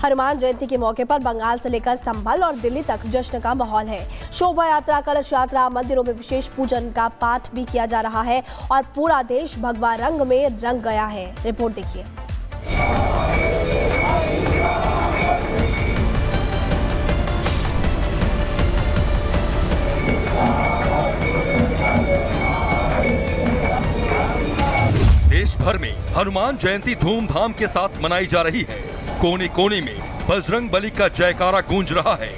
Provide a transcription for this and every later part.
हनुमान जयंती के मौके पर बंगाल से लेकर संभल और दिल्ली तक जश्न का माहौल है। शोभा यात्रा, कलश यात्रा, मंदिरों में विशेष पूजन का पाठ भी किया जा रहा है और पूरा देश भगवा रंग में रंग गया है। रिपोर्ट देखिए। देश भर में हनुमान जयंती धूमधाम के साथ मनाई जा रही है। कोने कोने में बजरंग बली का जयकारा गूंज रहा है।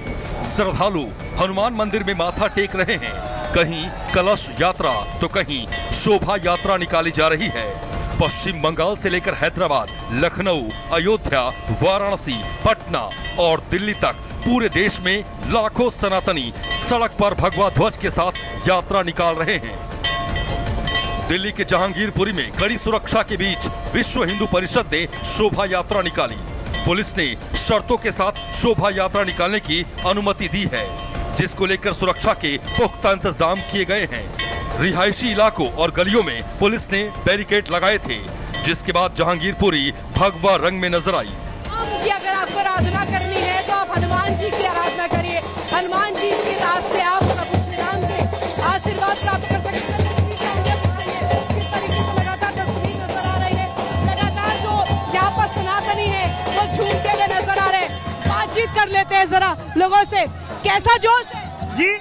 श्रद्धालु हनुमान मंदिर में माथा टेक रहे हैं। कहीं कलश यात्रा तो कहीं शोभा यात्रा निकाली जा रही है। पश्चिम बंगाल से लेकर हैदराबाद, लखनऊ, अयोध्या, वाराणसी, पटना और दिल्ली तक पूरे देश में लाखों सनातनी सड़क पर भगवा ध्वज के साथ यात्रा निकाल रहे हैं। दिल्ली के जहांगीरपुरी में कड़ी सुरक्षा के बीच विश्व हिंदू परिषद ने शोभा यात्रा निकाली। पुलिस ने शर्तों के साथ शोभा यात्रा निकालने की अनुमति दी है, जिसको लेकर सुरक्षा के पुख्ता इंतजाम किए गए हैं। रिहायशी इलाकों और गलियों में पुलिस ने बैरिकेड लगाए थे, जिसके बाद जहांगीरपुरी भगवा रंग में नजर आई। कि अगर आपको आराधना करनी है तो आप हनुमान जी की आराधना करिए। हनुमान जी के रास्ते आप प्रभु श्री राम से आशीर्वाद प्राप्त कर सकते हैं। किस तरीके से लगातार तस्वीर नजर आ रही है, लगातार जो यहाँ पर सनातनी है वो झूमते हुए नजर आ रहे हैं। बातचीत कर लेते हैं जरा लोगों से। कैसा जोश है जी?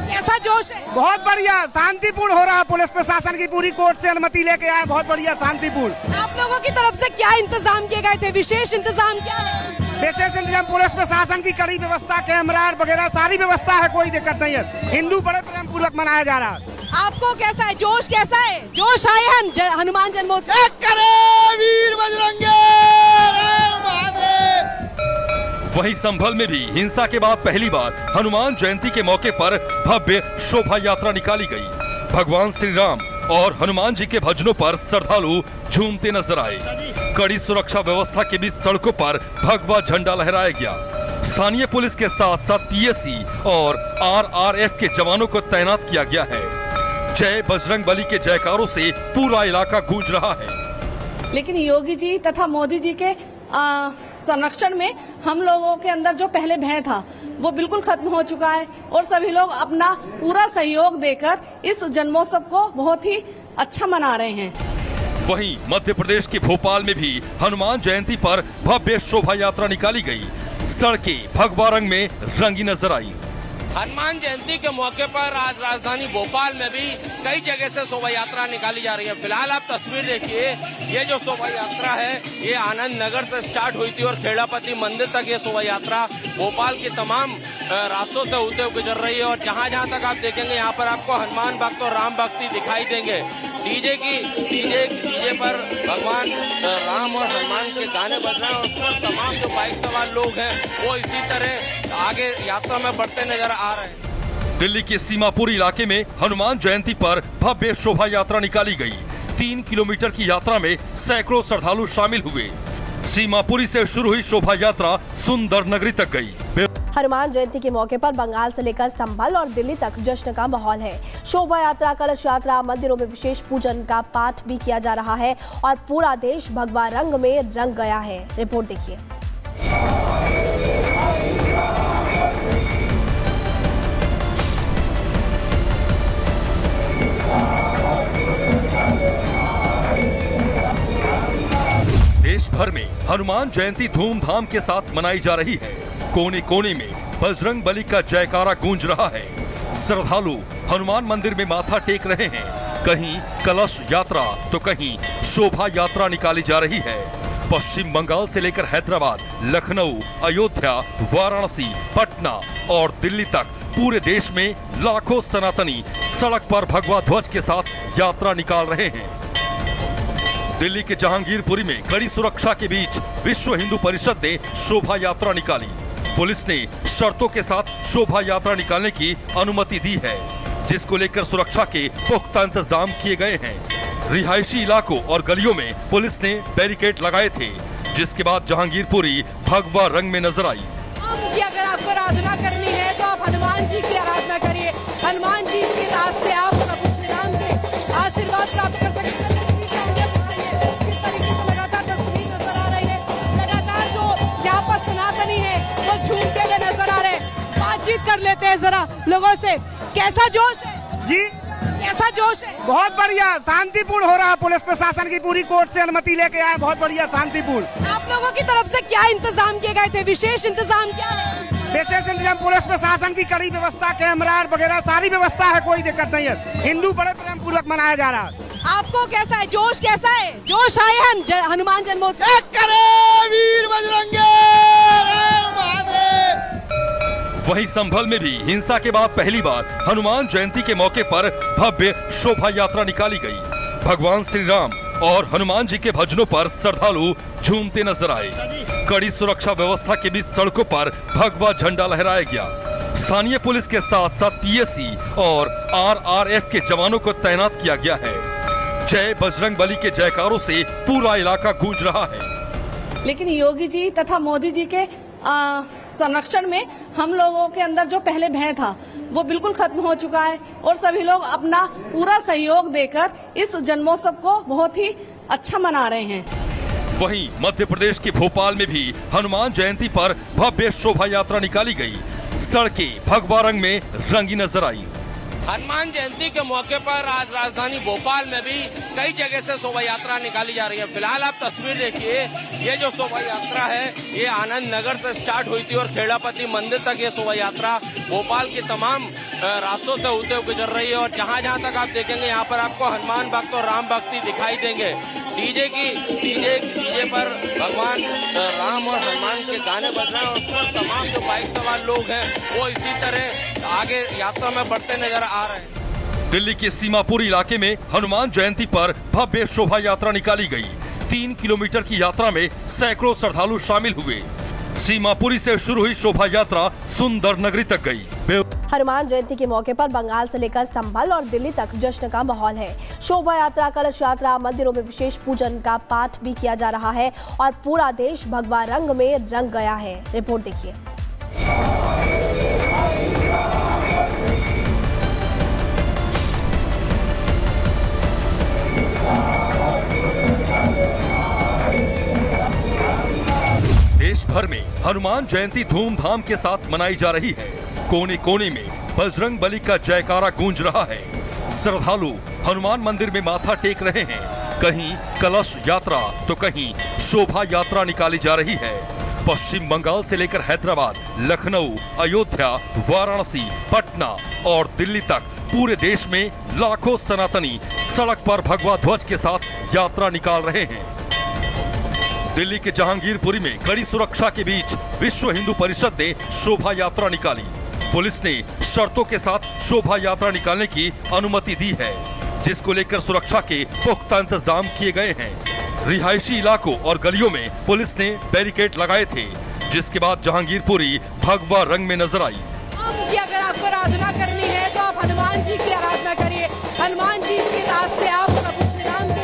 कैसा जोश है? बहुत बढ़िया, शांतिपूर्ण हो रहा है। पुलिस प्रशासन की पूरी कोर्ट से अनुमति लेके आए, बहुत बढ़िया, शांतिपूर्ण। आप लोगों की तरफ से क्या इंतजाम किए गए थे? विशेष इंतजाम क्या है? विशेष इंतजाम पुलिस प्रशासन की कड़ी व्यवस्था, कैमरा वगैरह सारी व्यवस्था है, कोई दिक्कत नहीं है। हिंदू बड़े प्रेम पूर्वक मनाया जा रहा है। आपको कैसा है जोश? कैसा है जोश? आए हैं हनुमान जन्मोत्सव। वीर बजरंगे वहीं संभल में भी हिंसा के बाद पहली बार हनुमान जयंती के मौके पर भव्य शोभा यात्रा निकाली गई। भगवान श्री राम और हनुमान जी के भजनों पर श्रद्धालु झूमते नजर आए। कड़ी सुरक्षा व्यवस्था के बीच सड़कों पर भगवा झंडा लहराया गया। स्थानीय पुलिस के साथ साथ पीएसी और आरआरएफ के जवानों को तैनात किया गया है। जय बजरंग बली के जयकारों से पूरा इलाका गूंज रहा है। लेकिन योगी जी तथा मोदी जी के संरक्षण में हम लोगों के अंदर जो पहले भय था वो बिल्कुल खत्म हो चुका है और सभी लोग अपना पूरा सहयोग देकर इस जन्मोत्सव को बहुत ही अच्छा मना रहे हैं। वहीं मध्य प्रदेश के भोपाल में भी हनुमान जयंती पर भव्य शोभा यात्रा निकाली गई। सड़कें भगवा रंग में रंगी नजर आई। हनुमान जयंती के मौके पर आज राजधानी भोपाल में भी कई जगह से शोभा यात्रा निकाली जा रही है। फिलहाल आप तस्वीर देखिए, ये जो शोभा यात्रा है ये आनंद नगर से स्टार्ट हुई थी और खेड़ापति मंदिर तक ये शोभा यात्रा भोपाल के तमाम रास्तों से होते हुए गुजर रही है। और जहाँ जहाँ तक आप देखेंगे यहाँ पर आपको हनुमान भक्त और राम भक्ति दिखाई देंगे। डीजे पर भगवान राम और हनुमान के गाने बज रहे हैं और उस पर तमाम जो बाइक सवार लोग हैं वो इसी तरह आगे यात्रा में बढ़ते नजर आ रहे हैं। दिल्ली के सीमापुरी इलाके में हनुमान जयंती पर भव्य शोभा यात्रा निकाली गई। 3 किलोमीटर की यात्रा में सैकड़ों श्रद्धालु शामिल हुए। सीमापुरी से शुरू हुई शोभा यात्रा सुंदर नगरी तक गई। हनुमान जयंती के मौके पर बंगाल से लेकर संभल और दिल्ली तक जश्न का माहौल है। शोभा यात्रा, कलश यात्रा, मंदिरों में विशेष पूजन का पाठ भी किया जा रहा है और पूरा देश भगवा रंग में रंग गया है। रिपोर्ट देखिए। देश भर में हनुमान जयंती धूमधाम के साथ मनाई जा रही है। कोने कोने में बजरंग बली का जयकारा गूंज रहा है। श्रद्धालु हनुमान मंदिर में माथा टेक रहे हैं। कहीं कलश यात्रा तो कहीं शोभा यात्रा निकाली जा रही है। पश्चिम बंगाल से लेकर हैदराबाद, लखनऊ, अयोध्या, वाराणसी, पटना और दिल्ली तक पूरे देश में लाखों सनातनी सड़क पर भगवा ध्वज के साथ यात्रा निकाल रहे हैं। दिल्ली के जहांगीरपुरी में कड़ी सुरक्षा के बीच विश्व हिंदू परिषद ने शोभा यात्रा निकाली। पुलिस ने शर्तों के साथ शोभा यात्रा निकालने की अनुमति दी है, जिसको लेकर सुरक्षा के पुख्ता इंतजाम किए गए हैं। रिहायशी इलाकों और गलियों में पुलिस ने बैरिकेड लगाए थे, जिसके बाद जहांगीरपुरी भगवा रंग में नजर आई। कि अगर आपको आराधना करनी है तो आप हनुमान जी की आराधना करिए। हनुमान जी के रास्ते आप प्रभु श्री राम से आशीर्वाद प्राप्त कर सकते हैं। किस तरीके से लगातार तस्वीर नजर आ रही है, लगातार जो यहाँ पर सनातन लोगों से। कैसा जोश है? जी कैसा जोश है? बहुत बढ़िया, शांतिपूर्ण हो रहा है। पुलिस प्रशासन की पूरी कोर्ट से अनुमति लेके आए, बहुत बढ़िया, शांतिपूर्ण। आप लोगों की तरफ से क्या इंतजाम किए गए थे? विशेष इंतजाम क्या है? विशेष इंतजाम, पुलिस प्रशासन की कड़ी व्यवस्था, कैमरा वगैरह सारी व्यवस्था है, कोई दिक्कत नहीं है। हिंदू बड़े प्रेम पूर्वक मनाया जा रहा है। आपको कैसा है? जोश कैसा है? जोश आए हैं हनुमान जन्मोत्सव। वीर बजरंगे वहीं संभल में भी हिंसा के बाद पहली बार हनुमान जयंती के मौके पर भव्य शोभा यात्रा निकाली गई। भगवान श्री राम और हनुमान जी के भजनों पर श्रद्धालु झूमते नजर आए। कड़ी सुरक्षा व्यवस्था के बीच सड़कों पर भगवा झंडा लहराया गया। स्थानीय पुलिस के साथ साथ पीएसी और आरआरएफ के जवानों को तैनात किया गया है। जय बजरंग बली के जयकारों से पूरा इलाका गूंज रहा है। लेकिन योगी जी तथा मोदी जी के संरक्षण में हम लोगों के अंदर जो पहले भय था वो बिल्कुल खत्म हो चुका है और सभी लोग अपना पूरा सहयोग देकर इस जन्मोत्सव को बहुत ही अच्छा मना रहे हैं। वहीं मध्य प्रदेश के भोपाल में भी हनुमान जयंती पर भव्य शोभा यात्रा निकाली गई। सड़कें भगवा रंग में रंगी नजर आई। हनुमान जयंती के मौके पर आज राजधानी भोपाल में भी कई जगह से शोभा यात्रा निकाली जा रही है। फिलहाल आप तस्वीर देखिए, ये जो शोभा यात्रा है ये आनंद नगर से स्टार्ट हुई थी और खेड़ापति मंदिर तक ये शोभा यात्रा भोपाल के तमाम रास्तों से होते हुए गुजर रही है। और जहाँ जहाँ तक आप देखेंगे यहाँ पर आपको हनुमान भक्त और राम भक्ति दिखाई देंगे। डीजे पर भगवान राम और हनुमान के गाने बज रहे हैं और उस पर तमाम जो बाइक सवार लोग हैं वो इसी तरह आगे यात्रा में बढ़ते नजर आ रहे हैं। दिल्ली के सीमापुर इलाके में हनुमान जयंती पर भव्य शोभा यात्रा निकाली गई। 3 किलोमीटर की यात्रा में सैकड़ों श्रद्धालु शामिल हुए। सीमापुरी से शुरू हुई शोभा यात्रा सुंदर नगरी तक गई। हनुमान जयंती के मौके पर बंगाल से लेकर संभल और दिल्ली तक जश्न का माहौल है। शोभा यात्रा, कलश यात्रा, मंदिरों में विशेष पूजन का पाठ भी किया जा रहा है और पूरा देश भगवा रंग में रंग गया है। रिपोर्ट देखिए। देश भर में हनुमान जयंती धूमधाम के साथ मनाई जा रही है। कोने कोने में बजरंग बली का जयकारा गूंज रहा है। श्रद्धालु हनुमान मंदिर में माथा टेक रहे हैं। कहीं कलश यात्रा तो कहीं शोभा यात्रा निकाली जा रही है। पश्चिम बंगाल से लेकर हैदराबाद, लखनऊ, अयोध्या, वाराणसी, पटना और दिल्ली तक पूरे देश में लाखों सनातनी सड़क पर भगवा ध्वज के साथ यात्रा निकाल रहे हैं। दिल्ली के जहांगीरपुरी में कड़ी सुरक्षा के बीच विश्व हिंदू परिषद ने शोभा यात्रा निकाली। पुलिस ने शर्तों के साथ शोभा यात्रा निकालने की अनुमति दी है, जिसको लेकर सुरक्षा के पुख्ता इंतजाम किए गए हैं। रिहायशी इलाकों और गलियों में पुलिस ने बैरिकेड लगाए थे, जिसके बाद जहांगीरपुरी भगवा रंग में नजर आई। कि अगर आपको आराधना करनी है तो आप हनुमान जी की आराधना करिए। हनुमान जी के रास्ते